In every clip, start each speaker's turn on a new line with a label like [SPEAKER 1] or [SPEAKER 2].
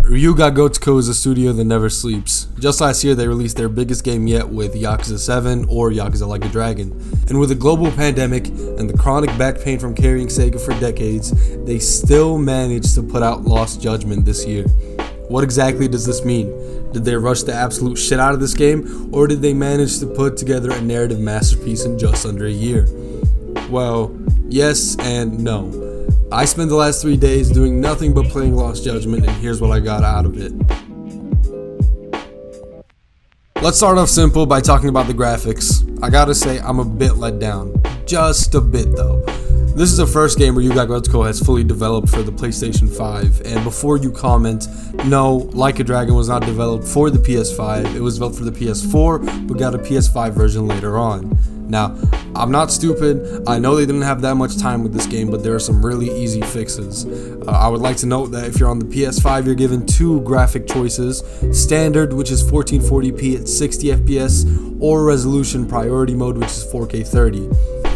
[SPEAKER 1] Ryuga Gotoku is a studio that never sleeps. Just last year, they released their biggest game yet with Yakuza 7 or Yakuza Like a Dragon. And with a global pandemic and the chronic back pain from carrying Sega for decades, they still managed to put out Lost Judgment this year. What exactly does this mean? Did they rush the absolute shit out of this game, or did they manage to put together a narrative masterpiece in just under a year? Well, yes and no. I spent the last 3 days doing nothing but playing Lost Judgment, and here's what I got out of it. Let's start off simple by talking about the graphics. I gotta say, I'm a bit let down. Just a bit though. This is the first game where Ryuga Gotoku has fully developed for the PlayStation 5, and before you comment, no, Like a Dragon was not developed for the PS5, it was developed for the PS4, but got a PS5 version later on. Now, I'm not stupid, I know they didn't have that much time with this game, but there are some really easy fixes. I would like to note that if you're on the PS5, you're given two graphic choices, Standard, which is 1440p at 60 FPS, or Resolution Priority Mode, which is 4K 30.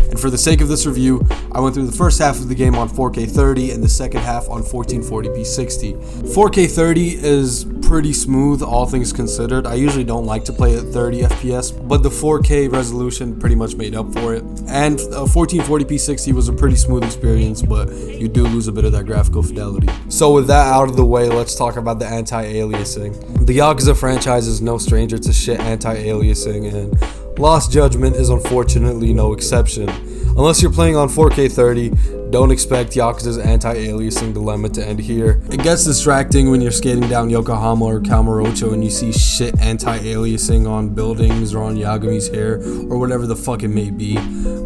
[SPEAKER 1] And for the sake of this review, I went through the first half of the game on 4K 30 and the second half on 1440p 60. 4K 30 is pretty smooth, all things considered. I usually don't like to play at 30 FPS, but the 4K resolution pretty much made up for it. And 1440p 60 was a pretty smooth experience, but you do lose a bit of that graphical fidelity. So with that out of the way, let's talk about the anti-aliasing. The Yakuza franchise is no stranger to shit anti-aliasing, and Lost Judgment is unfortunately no exception. Unless you're playing on 4K 30, don't expect Yakuza's anti-aliasing dilemma to end here. It gets distracting when you're skating down Yokohama or Kamurocho and you see shit anti-aliasing on buildings or on Yagami's hair or whatever the fuck it may be.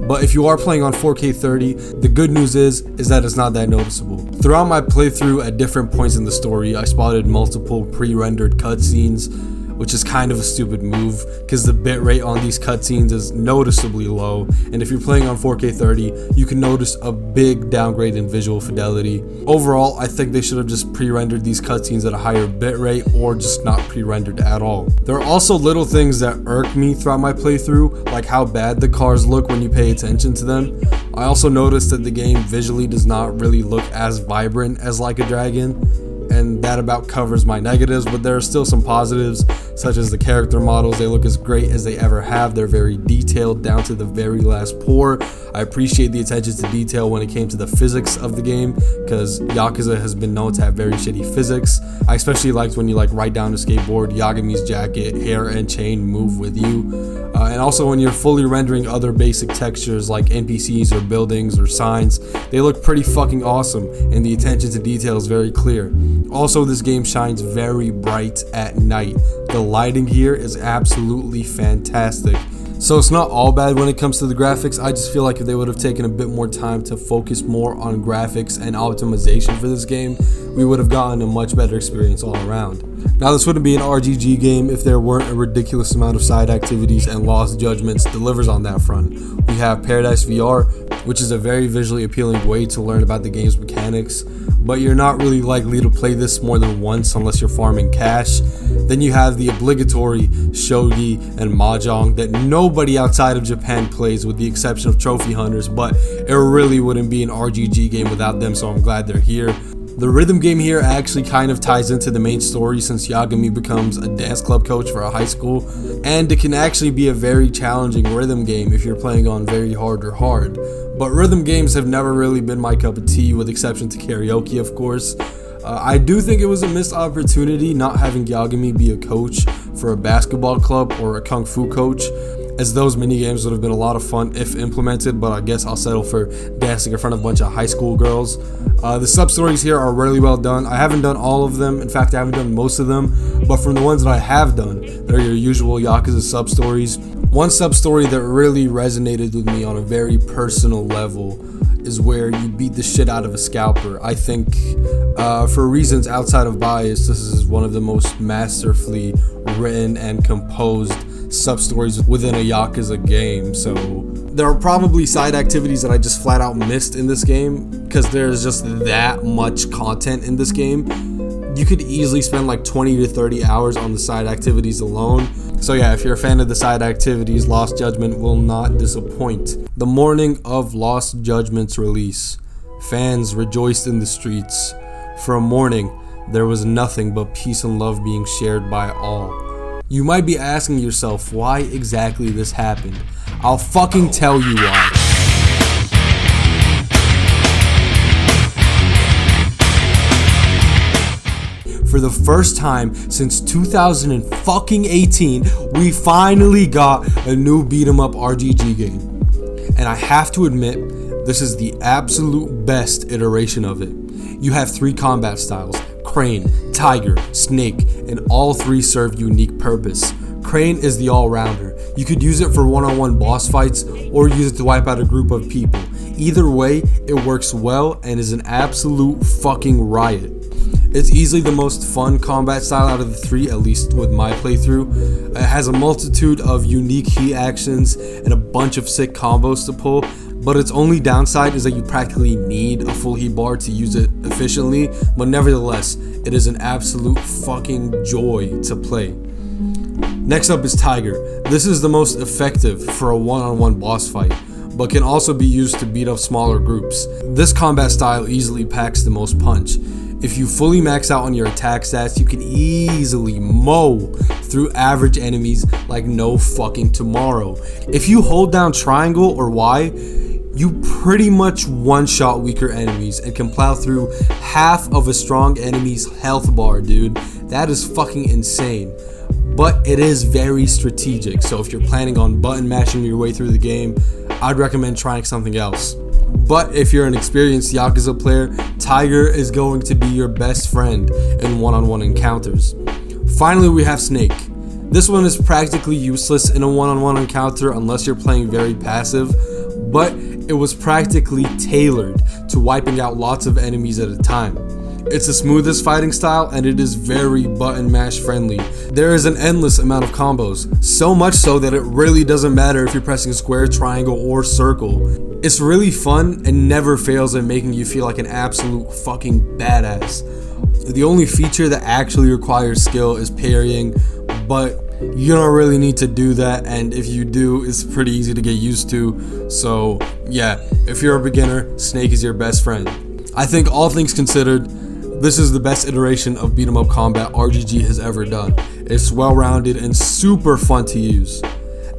[SPEAKER 1] But if you are playing on 4K 30, the good news is that it's not that noticeable. Throughout my playthrough at different points in the story, I spotted multiple pre-rendered cutscenes, which is kind of a stupid move because the bitrate on these cutscenes is noticeably low, and if you're playing on 4K 30, you can notice a big downgrade in visual fidelity. Overall, I think they should have just pre-rendered these cutscenes at a higher bitrate or just not pre-rendered at all. There are also little things that irk me throughout my playthrough, like how bad the cars look when you pay attention to them. I also noticed that the game visually does not really look as vibrant as Like a Dragon, and that about covers my negatives, but there are still some positives, such as the character models. They look as great as they ever have. They're very detailed down to the very last pore. I appreciate the attention to detail when it came to the physics of the game, because Yakuza has been known to have very shitty physics. I especially liked when you ride down a skateboard, Yagami's jacket, hair and chain move with you. And also when you're fully rendering other basic textures like NPCs or buildings or signs, they look pretty fucking awesome, and the attention to detail is very clear. Also, this game shines very bright at night. The lighting here is absolutely fantastic. So it's not all bad when it comes to the graphics. I just feel like if they would have taken a bit more time to focus more on graphics and optimization for this game, we would have gotten a much better experience all around. Now, this wouldn't be an RGG game if there weren't a ridiculous amount of side activities, and Lost Judgments delivers on that front. We have Paradise VR, which is a very visually appealing way to learn about the game's mechanics, but you're not really likely to play this more than once unless you're farming cash. Then you have the obligatory shogi and mahjong that nobody outside of Japan plays with the exception of trophy hunters, but it really wouldn't be an RGG game without them, so I'm glad they're here. The rhythm game here actually kind of ties into the main story since Yagami becomes a dance club coach for a high school, and it can actually be a very challenging rhythm game if you're playing on very hard or hard. But rhythm games have never really been my cup of tea, with exception to karaoke, of course. I do think it was a missed opportunity not having Yagami be a coach for a basketball club or a kung fu coach, as those mini games would have been a lot of fun if implemented, but I guess I'll settle for dancing in front of a bunch of high school girls. The sub-stories here are really well done. I haven't done all of them. In fact, I haven't done most of them, but from the ones that I have done, they're your usual Yakuza sub-stories. One sub-story that really resonated with me on a very personal level is where you beat the shit out of a scalper. I think, for reasons outside of bias, this is one of the most masterfully written and composed sub-stories within a Yakuza game. So there are probably side activities that I just flat out missed in this game because there's just that much content in this game. You could easily spend like 20 to 30 hours on the side activities alone. So yeah, if you're a fan of the side activities, Lost Judgment will not disappoint. The morning of Lost Judgment's release, fans rejoiced in the streets. For a morning there was nothing but peace and love being shared by all. You might be asking yourself why exactly this happened. I'll fucking tell you why. For the first time since 2018, we finally got a new beat 'em up RGG game. And I have to admit, this is the absolute best iteration of it. You have 3 combat styles: Crane, Tiger, Snake, and all 3 serve unique purpose. Crane is the all-rounder. You could use it for one-on-one boss fights or use it to wipe out a group of people. Either way, it works well and is an absolute fucking riot. It's easily the most fun combat style out of the 3, at least with my playthrough. It has a multitude of unique heat actions and a bunch of sick combos to pull, but its only downside is that you practically need a full heat bar to use it efficiently, but nevertheless, it is an absolute fucking joy to play. Next up is Tiger. This is the most effective for a one-on-one boss fight, but can also be used to beat up smaller groups. This combat style easily packs the most punch. If you fully max out on your attack stats, you can easily mow through average enemies like no fucking tomorrow. If you hold down triangle or Y, you pretty much one-shot weaker enemies and can plow through half of a strong enemy's health bar, dude. That is fucking insane. But it is very strategic, so if you're planning on button mashing your way through the game, I'd recommend trying something else. But if you're an experienced Yakuza player, Tiger is going to be your best friend in one-on-one encounters. Finally, we have Snake. This one is practically useless in a one-on-one encounter unless you're playing very passive, but it was practically tailored to wiping out lots of enemies at a time. It's the smoothest fighting style and it is very button mash friendly. There is an endless amount of combos, so much so that it really doesn't matter if you're pressing square, triangle, or circle. It's really fun and never fails in making you feel like an absolute fucking badass. The only feature that actually requires skill is parrying, but you don't really need to do that, and if you do, it's pretty easy to get used to. So yeah, if you're a beginner, Snake is your best friend. I think all things considered, this is the best iteration of beat 'em up combat RGG has ever done. It's well-rounded and super fun to use.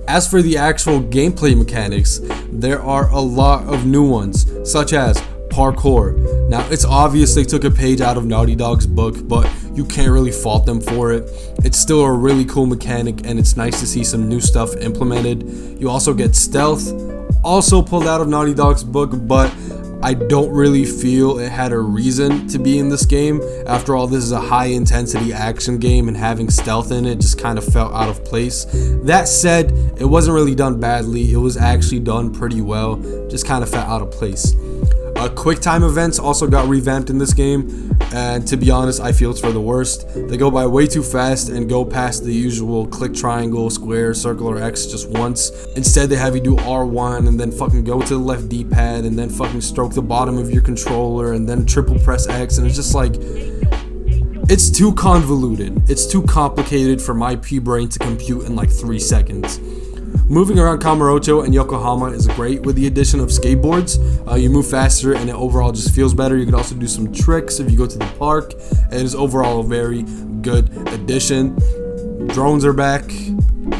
[SPEAKER 1] As for the actual gameplay mechanics, there are a lot of new ones, such as parkour. Now, it's obvious they took a page out of Naughty Dog's book, but you can't really fault them for it. It's still a really cool mechanic, and it's nice to see some new stuff implemented. You also get stealth, also pulled out of Naughty Dog's book, but I don't really feel it had a reason to be in this game. After all, this is a high intensity action game and having stealth in it just kind of felt out of place. That said, it wasn't really done badly. It was actually done pretty well, just kind of felt out of place. Quick time events also got revamped in this game, and to be honest, I feel it's for the worst. They go by way too fast and go past the usual click triangle, square, circle, or X just once. Instead, they have you do R1 and then fucking go to the left D-pad and then fucking stroke the bottom of your controller and then triple press X, and it's just like, it's too convoluted. It's too complicated for my P-brain to compute in like 3 seconds. Moving around Kamurocho and Yokohama is great with the addition of skateboards. You move faster and it overall just feels better. You can also do some tricks if you go to the park. It is overall a very good addition. Drones are back,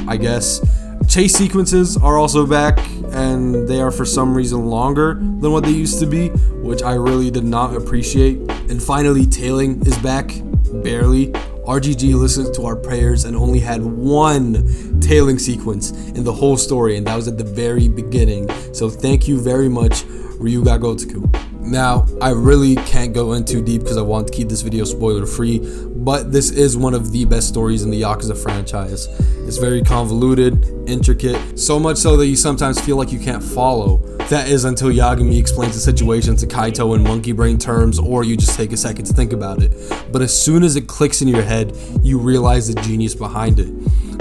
[SPEAKER 1] I guess. Chase sequences are also back, and they are for some reason longer than what they used to be, which I really did not appreciate. And finally, tailing is back, barely. RGG listened to our prayers and only had one tailing sequence in the whole story, and that was at the very beginning. So thank you very much, Ryuga Gotoku. Now, I really can't go in too deep because I want to keep this video spoiler free, but this is one of the best stories in the Yakuza franchise. It's very convoluted, intricate, so much so that you sometimes feel like you can't follow. That is until Yagami explains the situation to Kaito in monkey brain terms, or you just take a second to think about it. But as soon as it clicks in your head, you realize the genius behind it.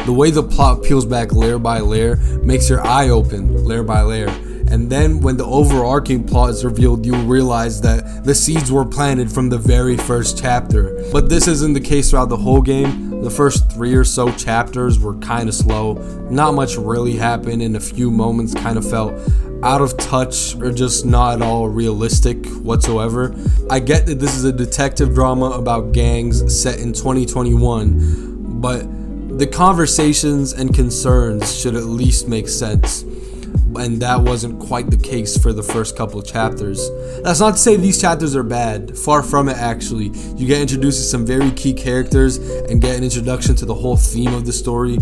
[SPEAKER 1] The way the plot peels back layer by layer makes your eye open layer by layer. And then when the overarching plot is revealed, you'll realize that the seeds were planted from the very first chapter. But this isn't the case throughout the whole game. The first 3 or so chapters were kind of slow. Not much really happened, and a few moments kind of felt out of touch or just not at all realistic whatsoever. I get that this is a detective drama about gangs set in 2021, but the conversations and concerns should at least make sense. And that wasn't quite the case for the first couple of chapters. That's not to say these chapters are bad. Far from it, actually. You get introduced to some very key characters and get an introduction to the whole theme of the story.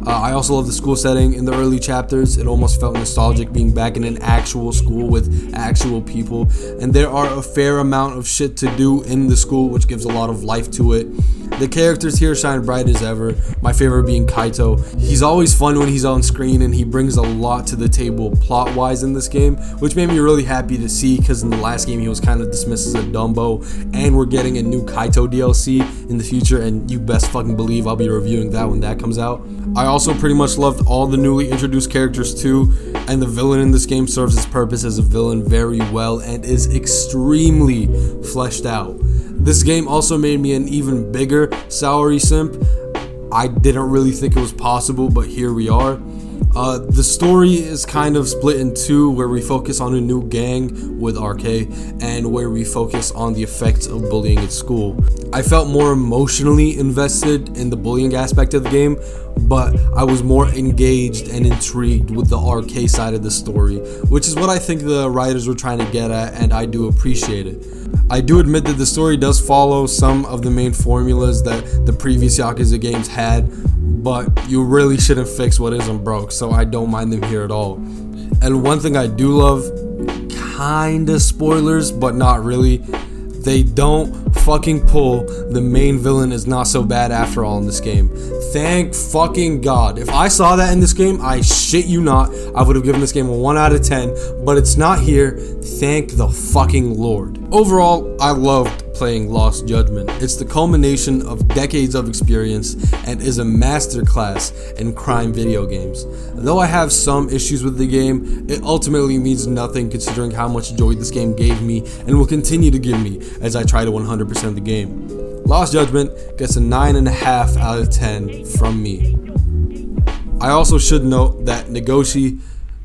[SPEAKER 1] I also love the school setting in the early chapters. It almost felt nostalgic being back in an actual school with actual people. And there are a fair amount of shit to do in the school, which gives a lot of life to it. The characters here shine bright as ever, my favorite being Kaito. He's always fun when he's on screen, and he brings a lot to the table plot-wise in this game, which made me really happy to see, because in the last game he was kind of dismissed as a Dumbo, and we're getting a new Kaito DLC in the future, and you best fucking believe I'll be reviewing that when that comes out. I also pretty much loved all the newly introduced characters too, and the villain in this game serves its purpose as a villain very well and is extremely fleshed out. This game also made me an even bigger Saori simp. I didn't really think it was possible, but here we are. The story is kind of split in two, where we focus on a new gang with RK and where we focus on the effects of bullying at school. I felt more emotionally invested in the bullying aspect of the game, but I was more engaged and intrigued with the RK side of the story, which is what I think the writers were trying to get at, and I do appreciate it. I do admit that the story does follow some of the main formulas that the previous Yakuza games had, but you really shouldn't fix what isn't broke, so I don't mind them here at all. And one thing I do love, kinda spoilers, but not really, they don't fucking pull the main villain is not so bad after all in this game. Thank fucking God. If I saw that in this game, I shit you not, I would have given this game a 1 out of 10, but it's not here. Thank the fucking Lord. Overall, I loved playing Lost Judgment. It's the culmination of decades of experience and is a masterclass in crime video games. Though I have some issues with the game, it ultimately means nothing considering how much joy this game gave me and will continue to give me as I try to 100% the game. Lost Judgment gets a 9.5 out of 10 from me. I also should note that Nagoshi,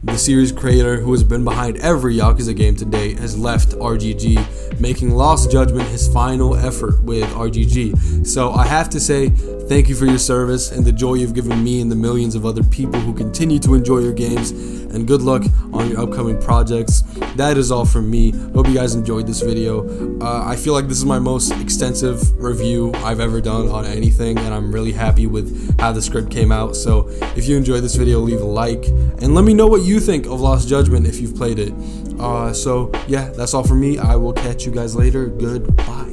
[SPEAKER 1] the series creator who has been behind every Yakuza game to date, has left RGG, making Lost Judgment his final effort with RGG. So I have to say thank you for your service and the joy you've given me and the millions of other people who continue to enjoy your games, and good luck on your upcoming projects. That is all from me. Hope you guys enjoyed this video. I feel like this is my most extensive review I've ever done on anything, and I'm really happy with how the script came out. So if you enjoyed this video, leave a like and let me know what you think of Lost Judgment if you've played it. So yeah, that's all from me. I will catch you guys later. Goodbye.